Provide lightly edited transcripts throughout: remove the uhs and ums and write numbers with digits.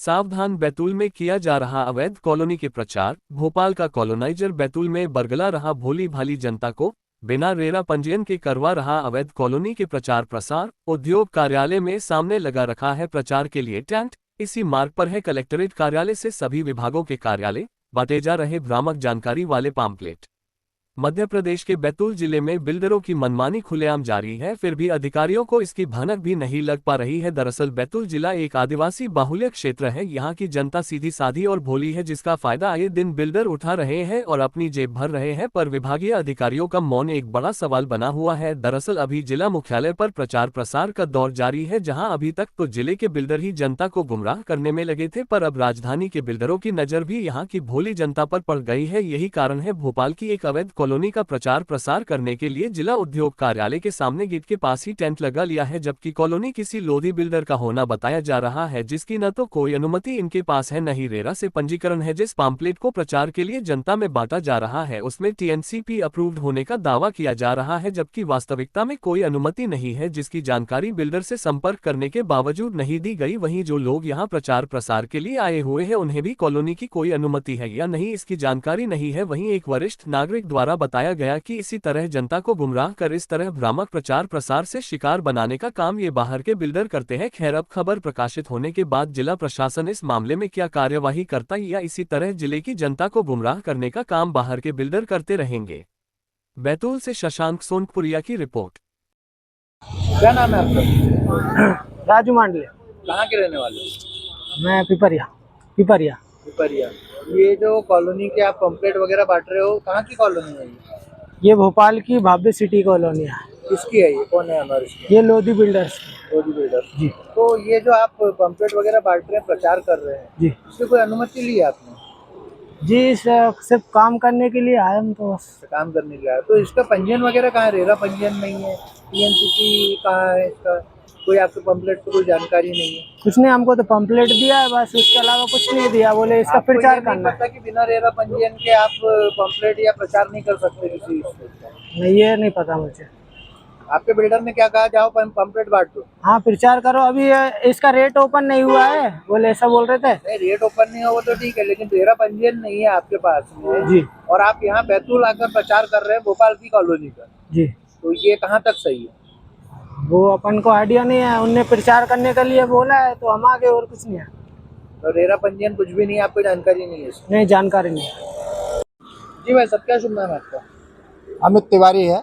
सावधान, बैतूल में किया जा रहा अवैध कॉलोनी के प्रचार। भोपाल का कॉलोनाइजर बैतूल में बरगला रहा भोली भाली जनता को, बिना रेरा पंजीयन के करवा रहा अवैध कॉलोनी के प्रचार प्रसार। उद्योग कार्यालय में सामने लगा रखा है प्रचार के लिए टेंट। इसी मार्ग पर है कलेक्ट्रेट कार्यालय से सभी विभागों के कार्यालय, बांटे जा रहे भ्रामक जानकारी वाले पाम्पलेट। मध्य प्रदेश के बैतूल जिले में बिल्डरों की मनमानी खुलेआम जारी है, फिर भी अधिकारियों को इसकी भनक भी नहीं लग पा रही है। दरअसल बैतूल जिला एक आदिवासी बाहुल्य क्षेत्र है। यहाँ की जनता सीधी साधी और भोली है, जिसका फायदा आए दिन बिल्डर उठा रहे हैं और अपनी जेब भर रहे हैं, पर विभागीय अधिकारियों का मौन एक बड़ा सवाल बना हुआ है। दरअसल अभी जिला मुख्यालय पर प्रचार प्रसार का दौर जारी है, जहाँ अभी तक तो जिले के बिल्डर ही जनता को गुमराह करने में लगे थे, पर अब राजधानी के बिल्डरों की नजर भी यहाँ की भोली जनता पर पड़ गई है। यही कारण है भोपाल की एक अवैध कॉलोनी का प्रचार प्रसार करने के लिए जिला उद्योग कार्यालय के सामने गेट के पास ही टेंट लगा लिया है, जबकि कॉलोनी किसी लोधी बिल्डर का होना बताया जा रहा है, जिसकी न तो कोई अनुमति इनके पास है, न ही रेरा से पंजीकरण है। जिस पाम्पलेट को प्रचार के लिए जनता में बांटा जा रहा है उसमें टीएनसीपी अप्रूव्ड होने का दावा किया जा रहा है, जबकि वास्तविकता में कोई अनुमति नहीं है, जिसकी जानकारी बिल्डर से संपर्क करने के बावजूद नहीं दी गई। वहीं जो लोग यहाँ प्रचार प्रसार के लिए आए हुए हैं उन्हें भी कॉलोनी की कोई अनुमति है या नहीं इसकी जानकारी नहीं है। वहीं एक वरिष्ठ नागरिक द्वारा बताया गया कि इसी तरह जनता को गुमराह कर इस तरह भ्रामक प्रचार प्रसार से शिकार बनाने का काम ये बाहर के बिल्डर करते हैं। खैर, अब खबर प्रकाशित होने के बाद जिला प्रशासन इस मामले में क्या कार्यवाही करता है या इसी तरह जिले की जनता को गुमराह करने का काम बाहर के बिल्डर करते रहेंगे। बैतूल से शशांक सोनपुरिया की रिपोर्ट। क्या नाम है आपका? राजू मांडले। कहाँ के रहने वाले हो? मैं पिपरिया। पिपरिया। ये जो कॉलोनी के आप पंपलेट वगैरह बांट रहे हो, कहाँ की कॉलोनी है ये भोपाल की भव्य सिटी कॉलोनी है। किसकी है ये? कौन है हमारे इसमें? ये लोधी बिल्डर्स। रोडी बिल्डर जी। तो ये जो आप पंपलेट वगैरह बांट रहे हैं, प्रचार कर रहे हैं जी इसकी कोई अनुमति ली है आपने? जी, सिर्फ काम करने के लिए आए हम तो बस। काम करने के लिए तो इसका पंजीयन वगैरह कहाँ है? रेरा पंजीयन नहीं है, टीएनसीपी कहाँ है इसका? कोई आपके पंपलेट पर कोई जानकारी नहीं है? कुछ नहीं, हमको तो पंपलेट दिया है बस, उसके अलावा कुछ नहीं दिया। बोले इसका आपको प्रचार ये नहीं करना पता कि बिना रेरा पंजीयन के आप पंपलेट या प्रचार नहीं कर सकते किसी चीज़ का? नहीं, ये नहीं पता मुझे। आपके बिल्डर ने क्या कहा, जाओ पंपलेट बांट दो? हाँ, प्रचार करो। अभी इसका रेट ओपन नहीं हुआ है, बोले ऐसा बोल रहे थे। नहीं, रेट ओपन नहीं हुआ तो ठीक है, लेकिन रेरा पंजीयन नहीं है आपके पास में जी। और आप यहाँ बैतूल आकर प्रचार कर रहे हैं भोपाल की कॉलोनी का, जी, तो ये कहाँ तक सही है? वो अपन को आइडिया नहीं है, उनने प्रचार करने के लिए बोला है तो हम आगे, और कुछ नहीं है। तो रेरा पंजीयन कुछ भी नहीं है, आपको जानकारी नहीं है इसकी? नहीं, जानकारी नहीं है। जी भाई, सब क्या शुभ नाम है आपका? अमित तिवारी है।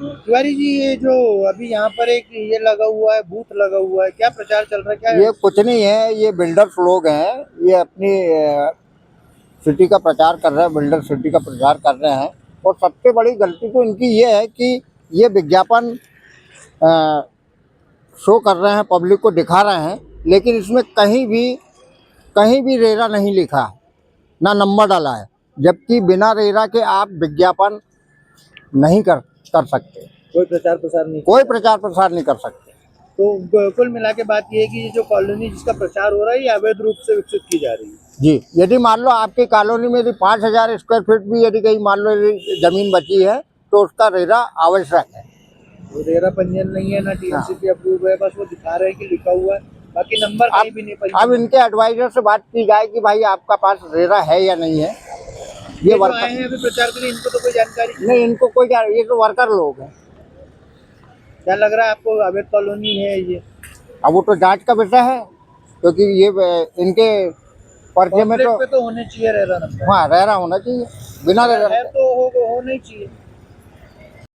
तिवारी जी, ये जो अभी यहाँ पर एक ये लगा हुआ है, बूथ लगा हुआ है, क्या प्रचार चल रहा है? क्या ये कुछ नहीं है, ये बिल्डर्स लोग हैं, ये अपनी सिटी का प्रचार कर रहे हैं, बिल्डर सिटी का प्रचार कर रहे हैं। और सबसे बड़ी गलती तो इनकी ये है कि ये विज्ञापन शो कर रहे हैं, पब्लिक को दिखा रहे हैं, लेकिन इसमें कहीं भी रेरा नहीं लिखा है, ना नंबर डाला है, जबकि बिना रेरा के आप विज्ञापन नहीं कर सकते। कोई प्रचार प्रसार नहीं? कोई प्रचार प्रसार नहीं कर सकते। तो कुल मिला के बात ये है कि ये जो कॉलोनी जिसका प्रचार हो रहा है ये अवैध रूप से विकसित की जा रही है। जी, यदि मान लो आपकी कॉलोनी में यदि 5000 स्क्वायर फीट भी यदि कहीं मान लो जमीन बची है तो उसका रेरा आवश्यक है। तो रेरा पंजीयन नहीं है, ना टीएनसीपी अप्रूव है, बस वो दिखा रहे हैं कि लिखा हुआ है, बाकी नंबर कहीं भी नहीं पंजीयन। अब इनके एडवाइजर से बात की जाए कि भाई आपका पास रेरा है या नहीं है। ये आए हैं अभी प्रचार के लिए, इनको तो कोई जानकारी नहीं, इनको कोई, ये तो वर्कर लोग हैं। क्या लग रहा है आपको, अवैध कॉलोनी है ये? अब वो तो जांच का विषय है, क्योंकि ये इनके पर्चे में तो होने चाहिए रेरा नंबर। हाँ, रेरा होना चाहिए, बिना रेरा है तो होना ही चाहिए।